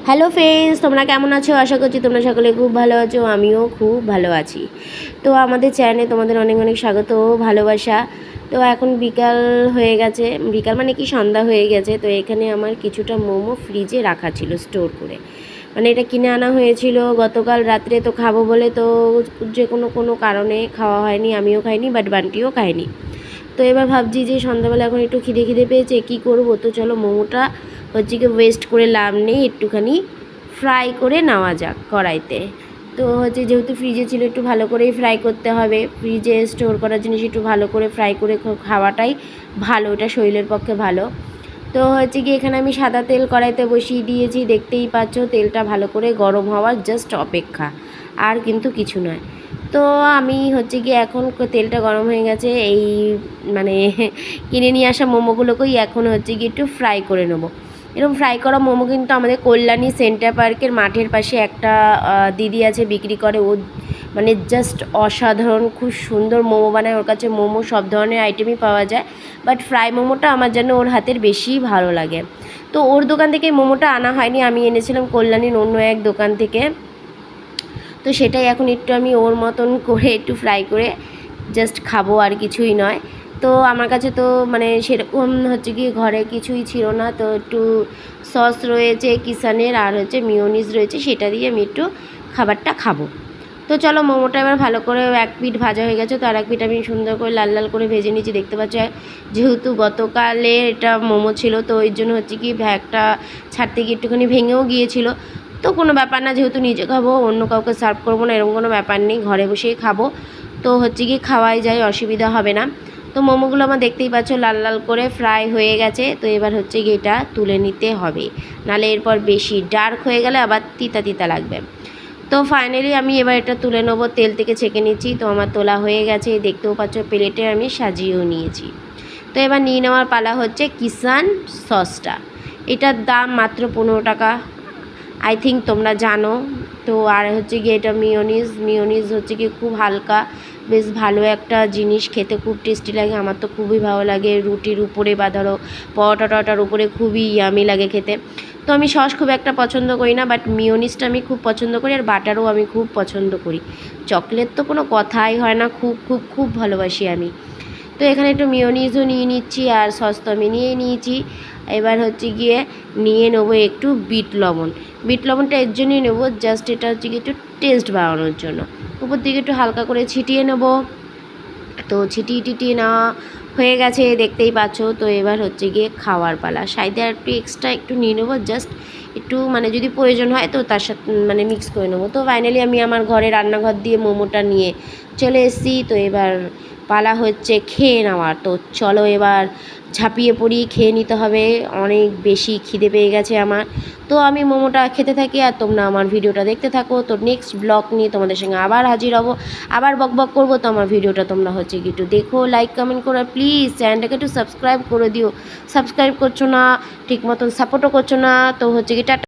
Hello friends, তোমরা কেমন আছো? আশা করছি তোমরা সকলে খুব ভালো আছো। আমিও খুব ভালো আছি। তো আমাদের চ্যানেলে তোমাদের অনেক অনেক স্বাগত ও ভালোবাসা। তো এখন বিকাল হয়ে গেছে, বিকাল মানে কি সন্ধ্যা হয়ে গেছে। তো এখানে আমার কিছুটা মোমো ফ্রিজে রাখা ছিল স্টোর করে, মানে এটা কিনে আনা হয়েছিল গতকাল রাত্রে। তো খাবো বলে তো যে কোনো কারণে খাওয়া হয়নি, আমিও খাইনি, বাট বান্টিও খাইনি। তো এবার ভাবছি যে সন্ধ্যাবেলা এখন একটু খিদে পেয়েছে, কী করবো। তো চলো মোমোটা হচ্ছে কি ওয়েস্ট করে লাভ নেই, একটুখানি ফ্রাই করে নেওয়া যাক কড়াইতে। তো হচ্ছে যেহেতু ফ্রিজে ছিল একটু ভালো করেই ফ্রাই করতে হবে। ফ্রিজে স্টোর করার জিনিস একটু ভালো করে ফ্রাই করে খাওয়াটাই ভালো, এটা শরীরের পক্ষে ভালো। তো হচ্ছে কি এখানে আমি সাদা তেল কড়াইতে বসিয়ে দিয়েছি, দেখতেই পাচ্ছ। তেলটা ভালো করে গরম হওয়ার জাস্ট অপেক্ষা, আর কিন্তু কিছু নয়। তো আমি হচ্ছে কি এখন তেলটা গরম হয়ে গেছে, এই মানে কিনে নিয়ে আসা মোমোগুলোকেই এখন হচ্ছে কি একটু ফ্রাই করে নেবো। এরকম ফ্রাই করা মোমো কিন্তু আমাদের কল্যাণী সেন্টার পার্কের মাঠের পাশে একটা দিদি আছে, বিক্রি করে। ও মানে জাস্ট অসাধারণ, খুব সুন্দর মোমো বানায়। ওর কাছে মোমো সব ধরনের আইটেমই পাওয়া যায়, বাট ফ্রাই মোমোটা আমার যেন ওর হাতের বেশি ভালো লাগে। তো ওর দোকান থেকে মোমোটা আনা হয়নি, আমি এনেছিলাম কল্যাণীর অন্য এক দোকান থেকে। তো সেটাই এখন একটু আমি ওর মতন করে একটু ফ্রাই করে জাস্ট খাবো, আর কিছুই নয়। তো আমার কাছে তো মানে সেরকম হচ্ছে কি ঘরে কিছুই ছিল না, তো একটু সস রয়েছে কিষানের, আর হচ্ছে মিওনিজ রয়েছে, সেটা দিয়ে আমি একটু খাবারটা খাবো। তো চলো মোমোটা এবার ভালো করে এক পিঠ ভাজা হয়ে গেছে, তো আর এক পিঠ আমি সুন্দর করে লাল লাল করে ভেজে নিচ্ছি। দেখতে পাচ্ছ, যেহেতু গতকালে এটা মোমো ছিল, তো ওই জন্য হচ্ছে কি একটা ছাড়তে গিয়ে একটুখানি ভেঙেও গিয়েছিল। তো কোনো ব্যাপার না, যেহেতু নিজে খাবো, অন্য কাউকে সার্ভ করবো না, এরকম কোনো ব্যাপার নেই, ঘরে বসেই খাবো। তো হচ্ছে কি খাওয়াই যায়, অসুবিধা হবে না। তো মোমোগুলো আমার দেখতেই পাচ্ছ লাল লাল করে ফ্রাই হয়ে গেছে। তো এবার হচ্ছে কি এটা তুলে নিতে হবে, নাহলে এরপর বেশি ডার্ক হয়ে গেলে আবার তিতা তিতা লাগবে। তো ফাইনালি আমি এবার এটা তুলে নেবো, তেল থেকে ছেঁকে নিচ্ছি। তো আমার তোলা হয়ে গেছে, দেখতেও পাচ্ছ প্লেটে আমি সাজিয়েও নিয়েছি। তো এবার নিয়ে নেওয়ার পালা হচ্ছে কিষান সসটা। এটার দাম মাত্র 15 টাকা, আই থিঙ্ক তোমরা জানো। তো আর হচ্ছে গিয়ে এটা মিওনিজ হচ্ছে কি খুব হালকা, বেশ ভালো একটা জিনিস, খেতে খুব টেস্টি লাগে। আমার তো খুবই ভালো লাগে, রুটির উপরে বা ধরো পরোটা টরোটার উপরে খুবই ইয়ামি লাগে খেতে। তো আমি সস খুব একটা পছন্দ করি না, বাট মিওনিজটা আমি খুব পছন্দ করি, আর বাটারও আমি খুব পছন্দ করি। চকলেট তো কোনো কথাই হয় না, খুব খুব খুব ভালোবাসি আমি। তো এখানে একটু মিওনিজও নিয়ে নিচ্ছি, আর সস তো আমি নিয়ে নিয়েছি। এবার হচ্ছে গিয়ে নিয়ে নেবো একটু বিট লবণটা এর জন্যই নেবো, জাস্ট এটা হচ্ছে গিয়ে একটু টেস্ট বাড়ানোর জন্য। উপর দিকে একটু হালকা করে ছিটিয়ে নেবো। তো ছিটিয়ে নেওয়া হয়ে গেছে, দেখতেই পাচ্ছ। তো এবার হচ্ছে গিয়ে খাওয়ার পালা। সাইডে আর একটু এক্সট্রা একটু নিয়ে নেবো, জাস্ট একটু মানে যদি প্রয়োজন হয় তো তার সাথে মানে মিক্স করে নেবো। তো ফাইনালি আমি আমার ঘরে রান্নাঘর দিয়ে মোমোটা নিয়ে চলে এসেছি। তো এবার পালা হচ্ছে খেয়ে নেওয়ার। তো চলো এবার ঝাঁপিয়ে পড়ি, খেয়ে নিতে হবে, অনেক বেশি খিদে পেয়ে গেছে আমার। তো আমি মোমোটা খেতে থাকি, আর তোমরা আমার ভিডিওটা দেখতে থাকো। তো নেক্সট ব্লগ নিয়ে তোমাদের সঙ্গে আবার হাজির হব, আবার বক করবো। তো আমার ভিডিওটা তোমরা হচ্ছে কি একটু দেখো, লাইক কমেন্ট করো, প্লিজ চ্যানেলটাকে একটু সাবস্ক্রাইব করে দিও। সাবস্ক্রাইব করছো না, ঠিক মতন সাপোর্টও করছো না। তো হচ্ছে কি টাটা।